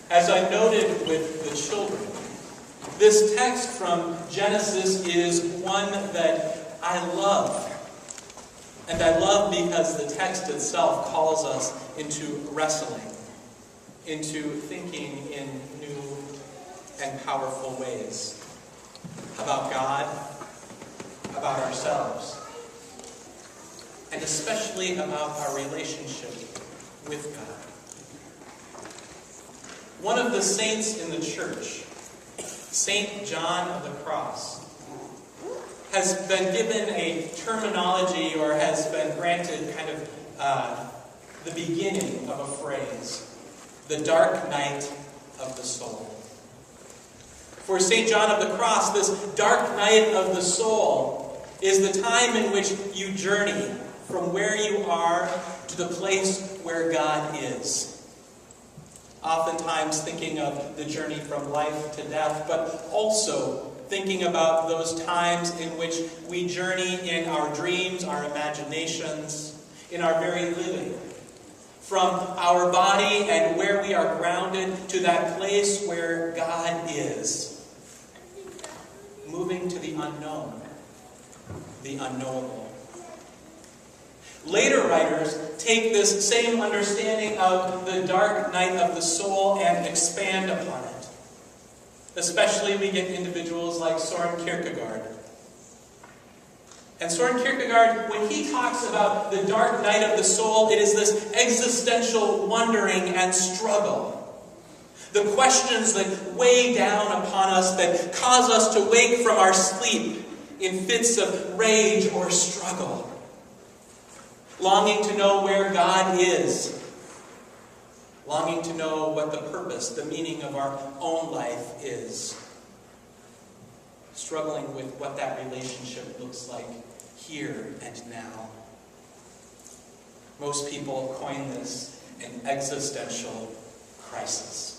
As I noted with the children, this text from Genesis is one that I love. And I love because the text itself calls us into wrestling, into thinking in new and powerful ways about God, about ourselves, and especially about our relationship with God. One of the saints in the church, St. John of the Cross, has been given a terminology or has been granted kind of the beginning of a phrase, the dark night of the soul. For St. John of the Cross, this dark night of the soul is the time in which you journey from where you are to the place where God is. Oftentimes thinking of the journey from life to death, but also thinking about those times in which we journey in our dreams, our imaginations, in our very living. From our body and where we are grounded to that place where God is. Moving to the unknown, the unknowable. Later writers take this same understanding of the dark night of the soul and expand upon it. Especially we get individuals like Søren Kierkegaard. And Søren Kierkegaard, when he talks about the dark night of the soul, it is this existential wondering and struggle. The questions that weigh down upon us, that cause us to wake from our sleep in fits of rage or struggle. Longing to know where God is. Longing to know what the purpose, the meaning of our own life is. Struggling with what that relationship looks like here and now. Most people coin this an existential crisis.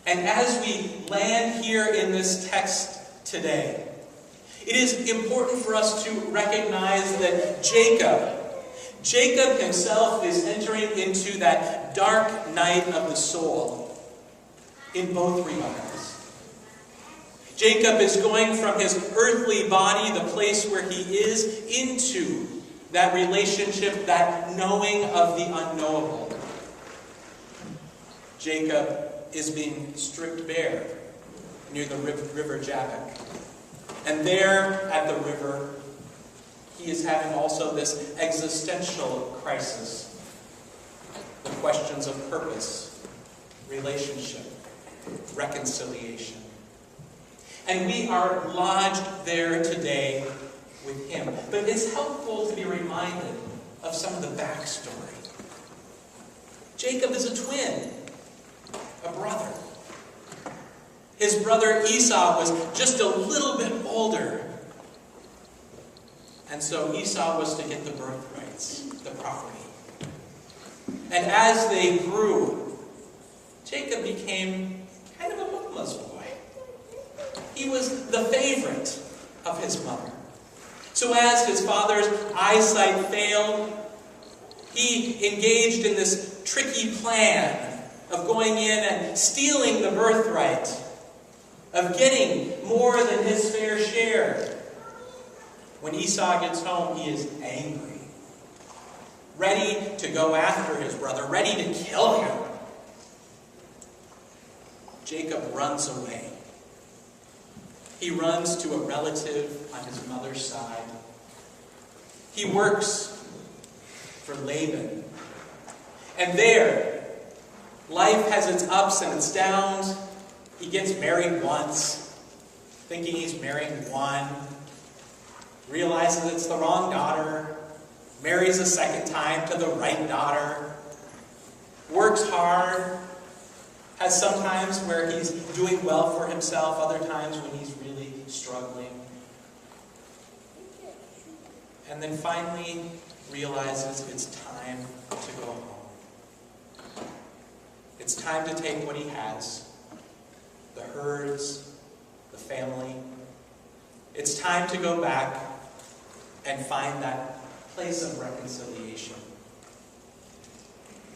And as we land here in this text today, it is important for us to recognize that Jacob himself is entering into that dark night of the soul in both regards. Jacob is going from his earthly body, the place where he is, into that relationship, that knowing of the unknowable. Jacob is being stripped bare near the river Jabbok. And there at the river, he is having also this existential crisis. The questions of purpose, relationship, reconciliation. And we are lodged there today with him. But it's helpful to be reminded of some of the backstory. Jacob is a twin, a brother. His brother Esau was just a little bit older. And so Esau was to get the birthrights, the property. And as they grew, Jacob became kind of a mama's boy. He was the favorite of his mother. So as his father's eyesight failed, he engaged in this tricky plan of going in and stealing the birthright, of getting more than his fair share. When Esau gets home, he is angry, ready to go after his brother, ready to kill him. Jacob runs away. He runs to a relative on his mother's side. He works for Laban. And there, life has its ups and its downs. He gets married once, thinking he's marrying one. Realizes it's the wrong daughter. Marries a second time to the right daughter. Works hard. Has some times where he's doing well for himself, other times when he's really struggling. And then finally realizes it's time to go home. It's time to take what he has, the herds, the family. It's time to go back and find that place of reconciliation,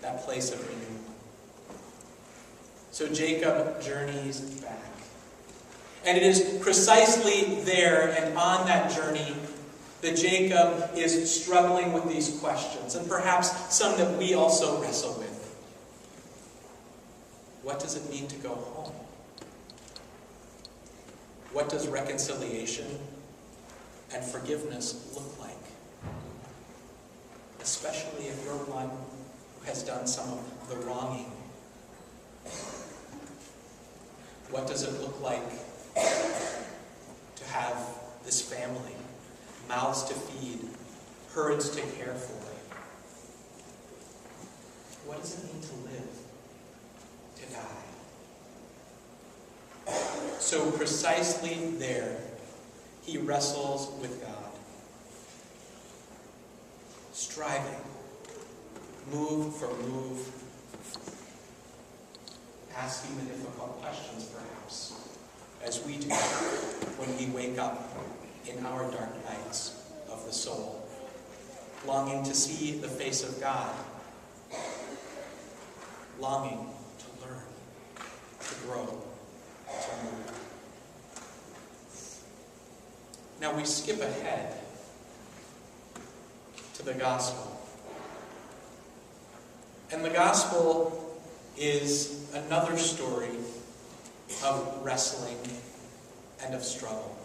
that place of renewal. So Jacob journeys back. And it is precisely there and on that journey that Jacob is struggling with these questions, and perhaps some that we also wrestle with. What does it mean to go home? What does reconciliation and forgiveness look like? Especially if you're one who has done some of the wronging. What does it look like to have this family, mouths to feed, herds to care for? What does it mean to live, to die? So precisely there, he wrestles with God, striving, move for move, asking the difficult questions, perhaps, as we do when we wake up in our dark nights of the soul, longing to see the face of God, longing to learn, to grow, to move. Now we skip ahead to the gospel. And the gospel is another story of wrestling and of struggle.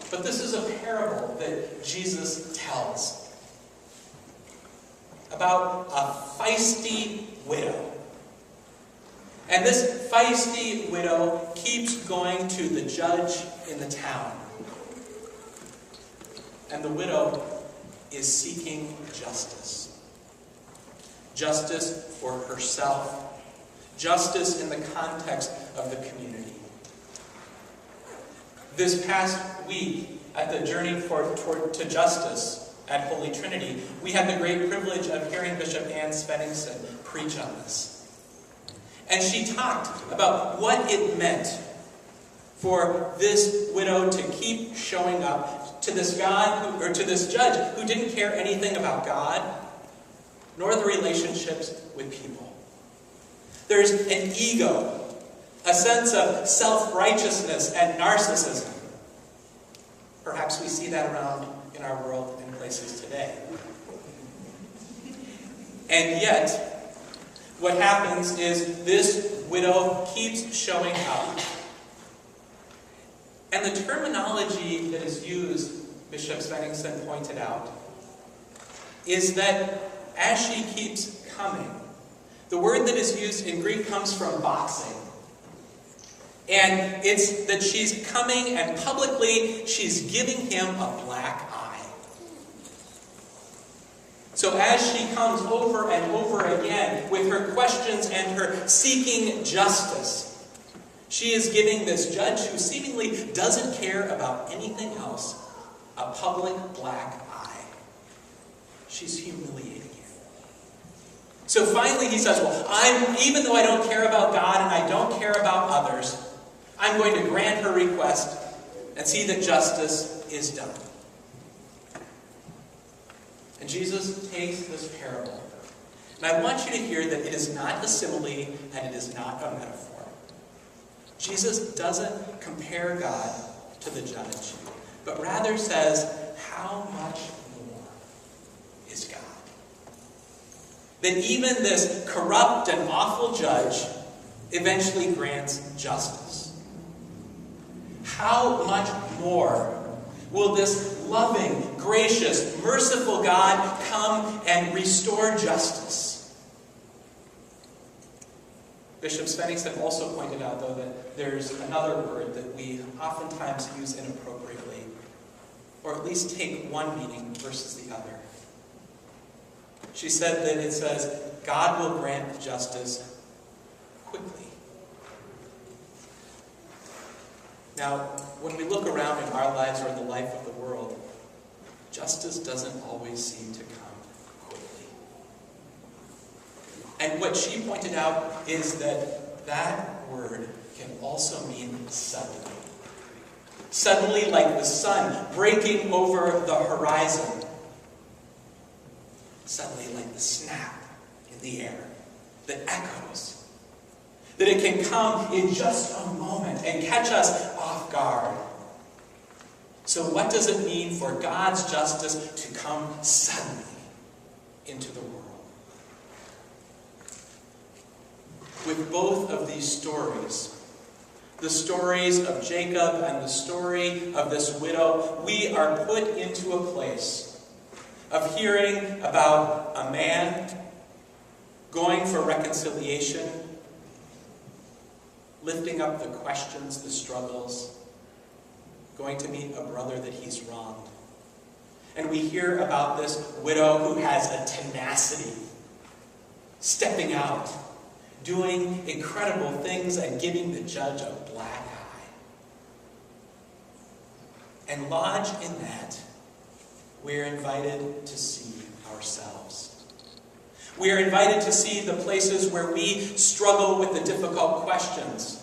But this is a parable that Jesus tells about a feisty widow. And this feisty widow keeps going to the judge in the town. And the widow is seeking justice. Justice for herself. Justice in the context of the community. This past week, at the Journey to Justice at Holy Trinity, we had the great privilege of hearing Bishop Ann Svenningsson preach on this. And she talked about what it meant for this widow to keep showing up to this to this judge who didn't care anything about God, nor the relationships with people. There's an ego, a sense of self-righteousness and narcissism. Perhaps we see that around in our world and places today. And yet, what happens is this widow keeps showing up. And the terminology that is used, Bishop Svenningsson pointed out, is that as she keeps coming, the word that is used in Greek comes from boxing. And it's that she's coming and publicly she's giving him a black eye. So as she comes over and over again with her questions and her seeking justice, she is giving this judge who seemingly doesn't care about anything else a public black eye. She's humiliating him. So finally he says, well, even though I don't care about God and I don't care about others, I'm going to grant her request and see that justice is done. And Jesus takes this parable. And I want you to hear that it is not a simile and it is not a metaphor. Jesus doesn't compare God to the judge, but rather says, how much more is God? That even this corrupt and awful judge eventually grants justice. How much more will this loving, gracious, merciful God come and restore justice? Bishop Svenningsson also pointed out, though, that there's another word that we oftentimes use inappropriately, or at least take one meaning versus the other. She said that it says, God will grant justice quickly. Now, when we look around in our lives or in the life of the world, justice doesn't always seem to come quickly. And what she pointed out is that that word can also mean suddenly. Suddenly, like the sun breaking over the horizon. Suddenly, like the snap in the air that echoes That it can come in just a moment and catch us off guard. So what does it mean for God's justice to come suddenly into the world? With both of these stories, the stories of Jacob and the story of this widow, we are put into a place of hearing about a man going for reconciliation, lifting up the questions, the struggles, going to meet a brother that he's wronged. And we hear about this widow who has a tenacity, stepping out, doing incredible things and giving the judge a black eye. And lodged in that, we're invited to see ourselves. We are invited to see the places where we struggle with the difficult questions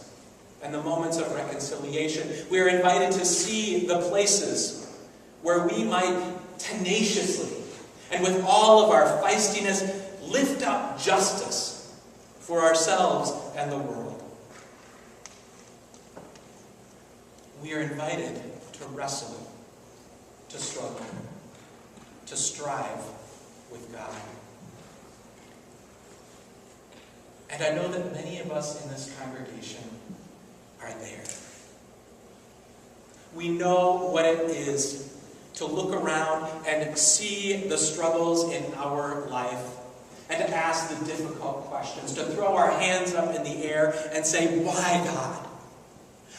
and the moments of reconciliation. We are invited to see the places where we might tenaciously and with all of our feistiness lift up justice for ourselves and the world. We are invited to wrestle, to struggle, to strive with God. And I know that many of us in this congregation are there. We know what it is to look around and see the struggles in our life and to ask the difficult questions, to throw our hands up in the air and say, "Why, God?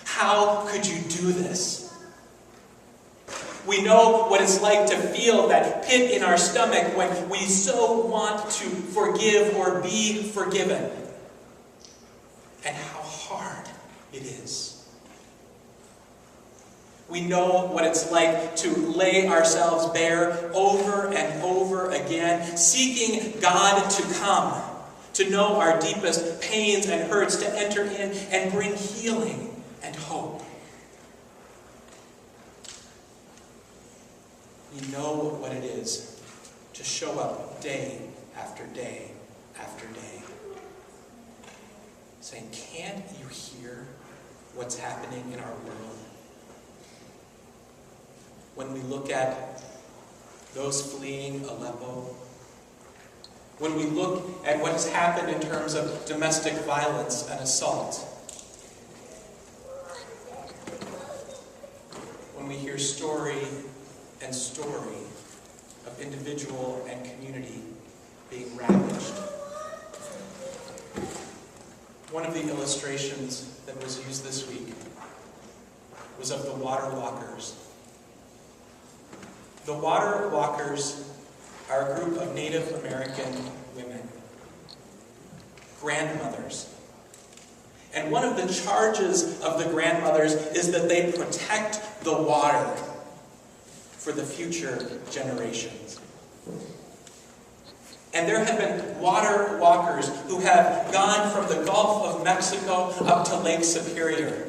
How could you do this?" We know what it's like to feel that pit in our stomach when we so want to forgive or be forgiven. And how hard it is. We know what it's like to lay ourselves bare over and over again, seeking God to come, to know our deepest pains and hurts, to enter in and bring healing and hope. We know what it is to show up day after day after day, saying, "Can't you hear what's happening in our world?" When we look at those fleeing Aleppo, when we look at what has happened in terms of domestic violence and assault, when we hear story and story of individual and community being ravaged. One of the illustrations that was used this week was of the water walkers. The water walkers are a group of Native American women, grandmothers. And one of the charges of the grandmothers is that they protect the water for the future generations. And there have been water walkers who have gone from the Gulf of Mexico up to Lake Superior,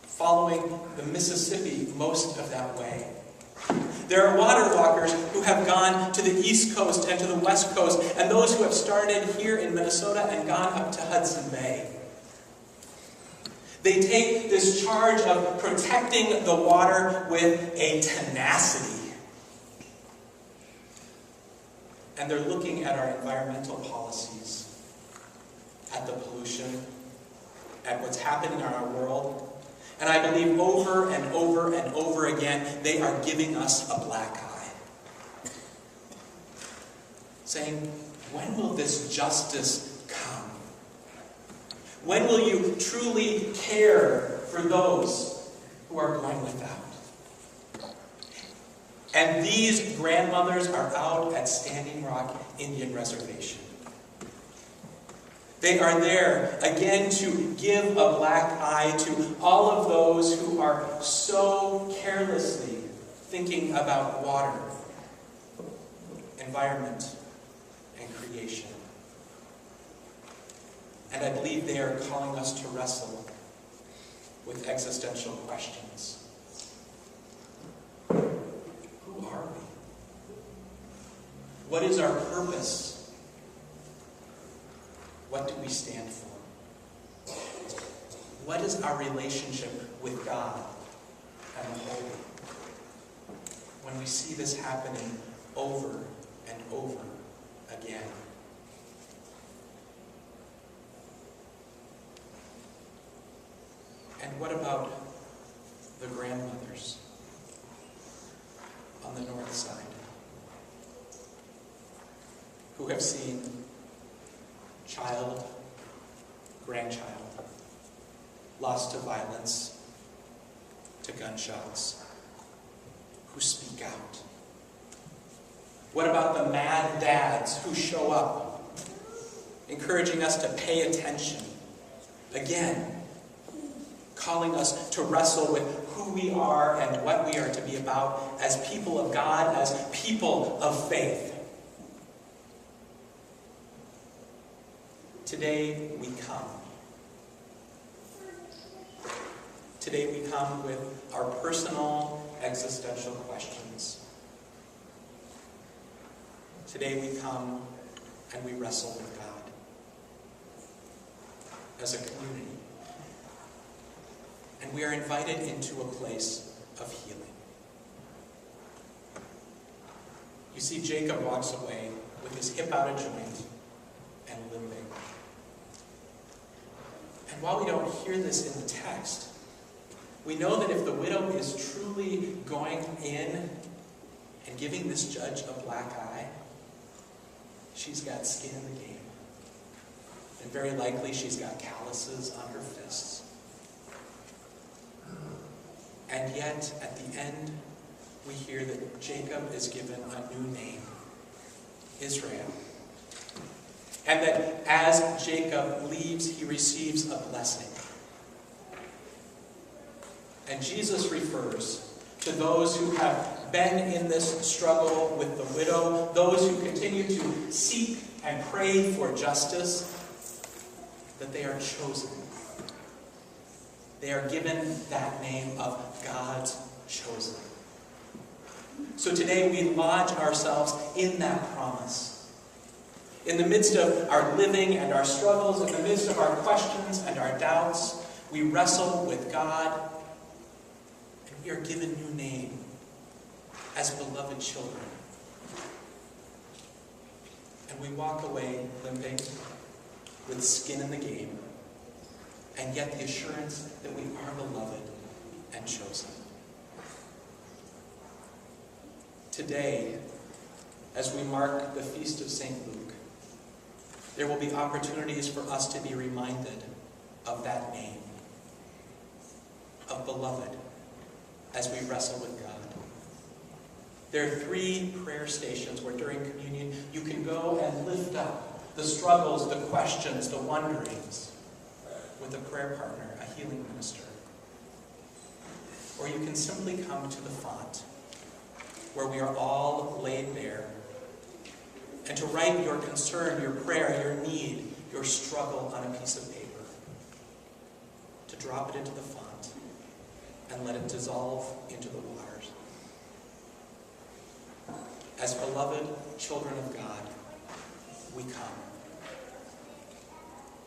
following the Mississippi most of that way. There are water walkers who have gone to the East Coast and to the West Coast, and those who have started here in Minnesota and gone up to Hudson Bay. They take this charge of protecting the water with a tenacity. And they're looking at our environmental policies, at the pollution, at what's happening in our world. And I believe over and over and over again, they are giving us a black eye. Saying, when will this justice come? When will you truly care for those who are going without? And these grandmothers are out at Standing Rock Indian Reservation. They are there, again, to give a black eye to all of those who are so carelessly thinking about water, environment, and creation. And I believe they are calling us to wrestle with existential questions. Who are we? What is our purpose? What do we stand for? What is our relationship with God and the holy? When we see this happening over and over again. And what about the grandmothers on the north side who have seen child, grandchild, lost to violence, to gunshots, who speak out? What about the mad dads who show up, encouraging us to pay attention? Again, calling us to wrestle with who we are and what we are to be about as people of God, as people of faith. Today we come. Today we come with our personal existential questions. Today we come and we wrestle with God as a community. And we are invited into a place of healing. You see, Jacob walks away with his hip out of joint and limping. And while we don't hear this in the text, we know that if the widow is truly going in and giving this judge a black eye, she's got skin in the game. And very likely she's got calluses on her fists. And yet, at the end, we hear that Jacob is given a new name, Israel. And that as Jacob leaves, he receives a blessing. And Jesus refers to those who have been in this struggle with the widow, those who continue to seek and pray for justice, that they are chosen. They are given that name of God's chosen. So today we lodge ourselves in that promise. In the midst of our living and our struggles, in the midst of our questions and our doubts, we wrestle with God, and we are given new name as beloved children. And we walk away limping with skin in the game, and yet the assurance that we are beloved and chosen. Today, as we mark the feast of St. Luke, there will be opportunities for us to be reminded of that name, of beloved, as we wrestle with God. There are 3 prayer stations where during communion you can go and lift up the struggles, the questions, the wonderings with a prayer partner, a healing minister. Or you can simply come to the font where we are all laid bare and to write your concern, your prayer, your need, your struggle on a piece of paper, to drop it into the font and let it dissolve into the waters. As beloved children of God, we come.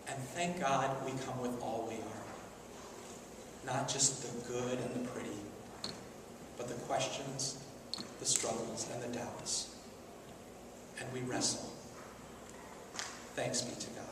And thank God we come with all we are. Not just the good and the pretty, but the questions, the struggles, and the doubts. And we wrestle. Thanks be to God.